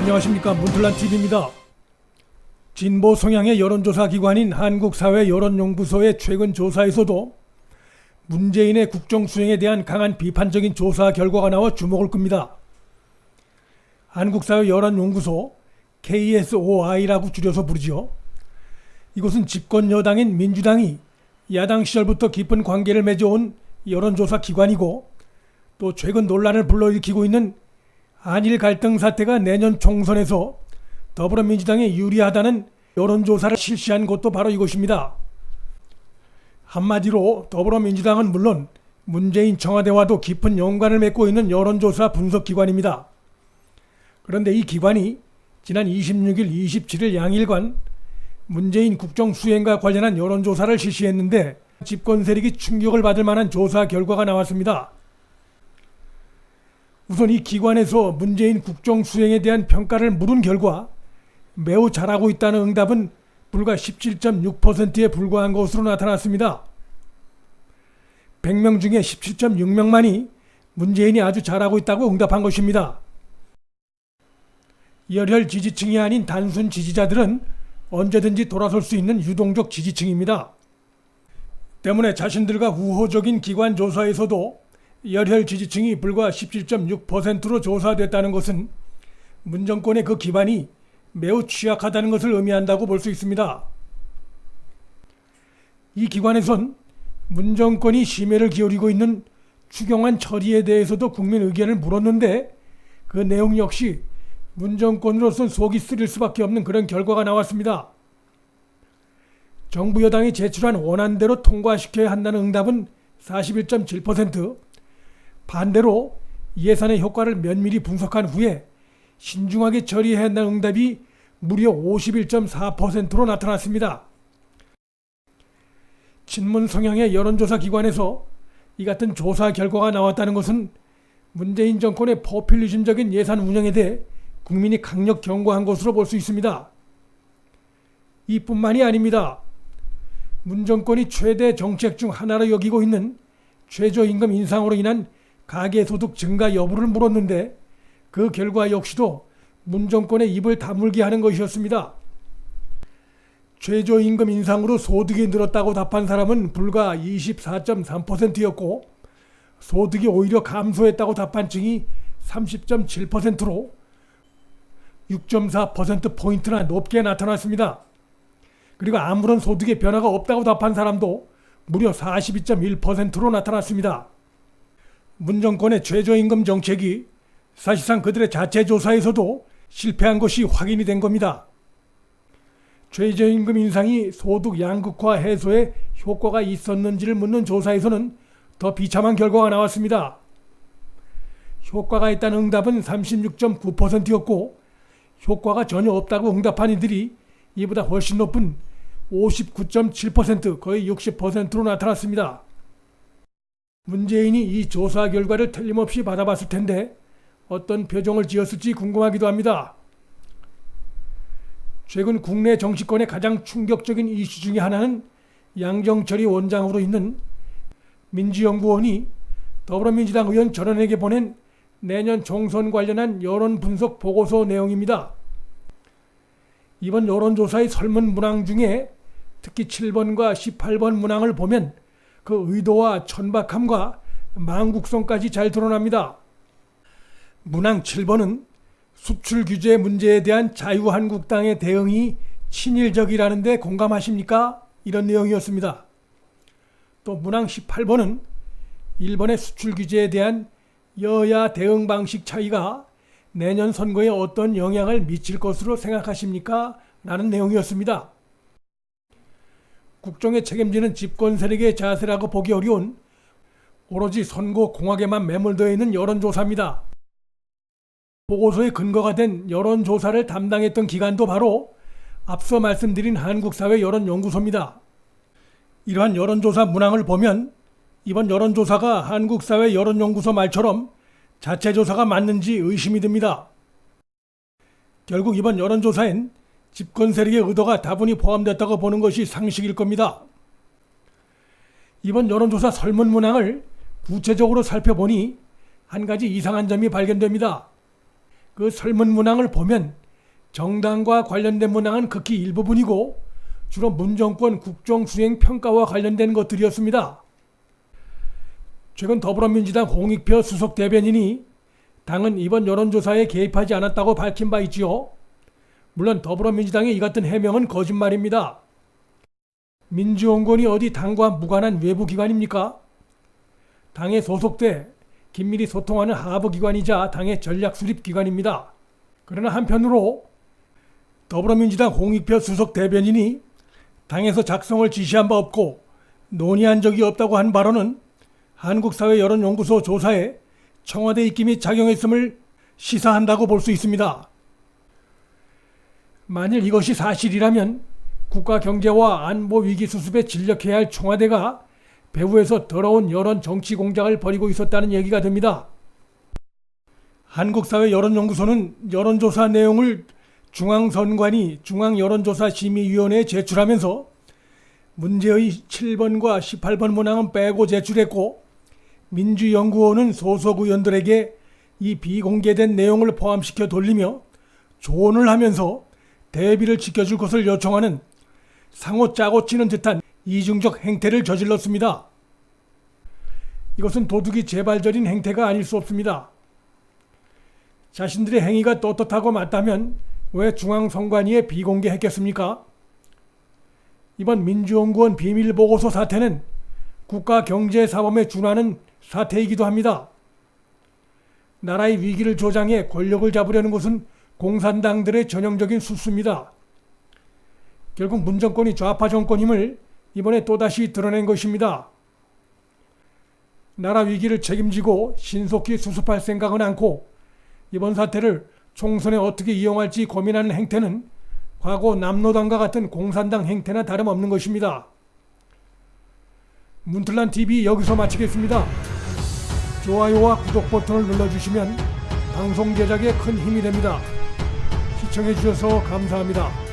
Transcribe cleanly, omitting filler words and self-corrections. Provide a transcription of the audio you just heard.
안녕하십니까, 문틀란TV입니다. 진보 성향의 여론조사 기관인 한국사회여론연구소의 최근 조사에서도 문재인의 국정수행에 대한 강한 비판적인 조사 결과가 나와 주목을 끕니다. 한국사회여론연구소 KSOI라고 줄여서 부르죠. 이곳은 집권 여당인 민주당이 야당 시절부터 깊은 관계를 맺어온 여론조사 기관이고, 또 최근 논란을 불러일으키고 있는 한일 갈등 사태가 내년 총선에서 더불어민주당에 유리하다는 여론조사를 실시한 곳도 바로 이곳입니다. 한마디로 더불어민주당은 물론 문재인 청와대와도 깊은 연관을 맺고 있는 여론조사 분석기관입니다. 그런데 이 기관이 지난 26일, 27일 양일간 문재인 국정수행과 관련한 여론조사를 실시했는데 집권 세력이 충격을 받을 만한 조사 결과가 나왔습니다. 우선 이 기관에서 문재인 국정수행에 대한 평가를 물은 결과 매우 잘하고 있다는 응답은 불과 17.6%에 불과한 것으로 나타났습니다. 100명 중에 17.6명만이 문재인이 아주 잘하고 있다고 응답한 것입니다. 열혈 지지층이 아닌 단순 지지자들은 언제든지 돌아설 수 있는 유동적 지지층입니다. 때문에 자신들과 우호적인 기관 조사에서도 열혈 지지층이 불과 17.6%로 조사됐다는 것은 문정권의 그 기반이 매우 취약하다는 것을 의미한다고 볼 수 있습니다. 이 기관에선 문정권이 심혈을 기울이고 있는 추경안 처리에 대해서도 국민 의견을 물었는데 그 내용 역시 문정권으로선 속이 쓰릴 수밖에 없는 그런 결과가 나왔습니다. 정부 여당이 제출한 원안대로 통과시켜야 한다는 응답은 41.7%, 반대로 예산의 효과를 면밀히 분석한 후에 신중하게 처리해야 한다는 응답이 무려 51.4%로 나타났습니다. 친문 성향의 여론조사 기관에서 이 같은 조사 결과가 나왔다는 것은 문재인 정권의 포퓰리즘적인 예산 운영에 대해 국민이 강력 경고한 것으로 볼 수 있습니다. 이뿐만이 아닙니다. 문 정권이 최대 정책 중 하나로 여기고 있는 최저임금 인상으로 인한 가계소득 증가 여부를 물었는데 그 결과 역시도 문 정권의 입을 다물게 하는 것이었습니다. 최저임금 인상으로 소득이 늘었다고 답한 사람은 불과 24.3%였고 소득이 오히려 감소했다고 답한 층이 30.7%로 6.4%포인트나 높게 나타났습니다. 그리고 아무런 소득의 변화가 없다고 답한 사람도 무려 42.1%로 나타났습니다. 문 정권의 최저임금 정책이 사실상 그들의 자체 조사에서도 실패한 것이 확인이 된 겁니다. 최저임금 인상이 소득 양극화 해소에 효과가 있었는지를 묻는 조사에서는 더 비참한 결과가 나왔습니다. 효과가 있다는 응답은 36.9%였고 효과가 전혀 없다고 응답한 이들이 이보다 훨씬 높은 59.7%, 거의 60%로 나타났습니다. 문재인이 이 조사 결과를 틀림없이 받아봤을 텐데 어떤 표정을 지었을지 궁금하기도 합니다. 최근 국내 정치권의 가장 충격적인 이슈 중에 하나는 양정철이 원장으로 있는 민주연구원이 더불어민주당 의원 전원에게 보낸 내년 총선 관련한 여론 분석 보고서 내용입니다. 이번 여론조사의 설문 문항 중에 특히 7번과 18번 문항을 보면 그 의도와 천박함과 망국성까지 잘 드러납니다. 문항 7번은 수출 규제 문제에 대한 자유한국당의 대응이 친일적이라는 데 공감하십니까? 이런 내용이었습니다. 또 문항 18번은 일본의 수출 규제에 대한 여야 대응 방식 차이가 내년 선거에 어떤 영향을 미칠 것으로 생각하십니까? 라는 내용이었습니다. 국정에 책임지는 집권 세력의 자세라고 보기 어려운 오로지 선거 공학에만 매몰되어 있는 여론조사입니다. 보고서의 근거가 된 여론조사를 담당했던 기관도 바로 앞서 말씀드린 한국사회여론연구소입니다. 이러한 여론조사 문항을 보면 이번 여론조사가 한국사회여론연구소 말처럼 자체 조사가 맞는지 의심이 듭니다. 결국 이번 여론조사엔 집권 세력의 의도가 다분히 포함됐다고 보는 것이 상식일 겁니다. 이번 여론조사 설문 문항을 구체적으로 살펴보니 한 가지 이상한 점이 발견됩니다. 그 설문 문항을 보면 정당과 관련된 문항은 극히 일부분이고 주로 문정권 국정수행 평가와 관련된 것들이었습니다. 최근 더불어민주당 홍익표 수석 대변인이 당은 이번 여론조사에 개입하지 않았다고 밝힌 바 있지요. 물론 더불어민주당의 이 같은 해명은 거짓말입니다. 민주연구원이 어디 당과 무관한 외부기관입니까? 당에 소속돼 긴밀히 소통하는 하부기관이자 당의 전략수립기관입니다. 그러나 한편으로 더불어민주당 홍익표 수석 대변인이 당에서 작성을 지시한 바 없고 논의한 적이 없다고 한 발언은 한국사회여론연구소 조사에 청와대 입김이 작용했음을 시사한다고 볼 수 있습니다. 만일 이것이 사실이라면 국가 경제와 안보 위기 수습에 진력해야 할 청와대가 배후에서 더러운 여론 정치 공작을 벌이고 있었다는 얘기가 됩니다. 한국사회여론연구소는 여론조사 내용을 중앙선관위 중앙여론조사심의위원회에 제출하면서 문제의 7번과 18번 문항은 빼고 제출했고 민주연구원은 소속 의원들에게 이 비공개된 내용을 포함시켜 돌리며 조언을 하면서 대비를 지켜줄 것을 요청하는 상호 짜고 치는 듯한 이중적 행태를 저질렀습니다. 이것은 도둑이 재발절인 행태가 아닐 수 없습니다. 자신들의 행위가 떳떳하고 맞다면 왜 중앙선관위에 비공개했겠습니까? 이번 민주연구원 비밀보고서 사태는 국가경제사범에 준하는 사태이기도 합니다. 나라의 위기를 조장해 권력을 잡으려는 것은 공산당들의 전형적인 수수입니다. 결국 문정권이 좌파 정권임을 이번에 또다시 드러낸 것입니다. 나라 위기를 책임지고 신속히 수습할 생각은 않고 이번 사태를 총선에 어떻게 이용할지 고민하는 행태는 과거 남로당과 같은 공산당 행태나 다름없는 것입니다. 문틀란TV 여기서 마치겠습니다. 좋아요와 구독 버튼을 눌러주시면 방송 제작에 큰 힘이 됩니다. 시청해주셔서 감사합니다.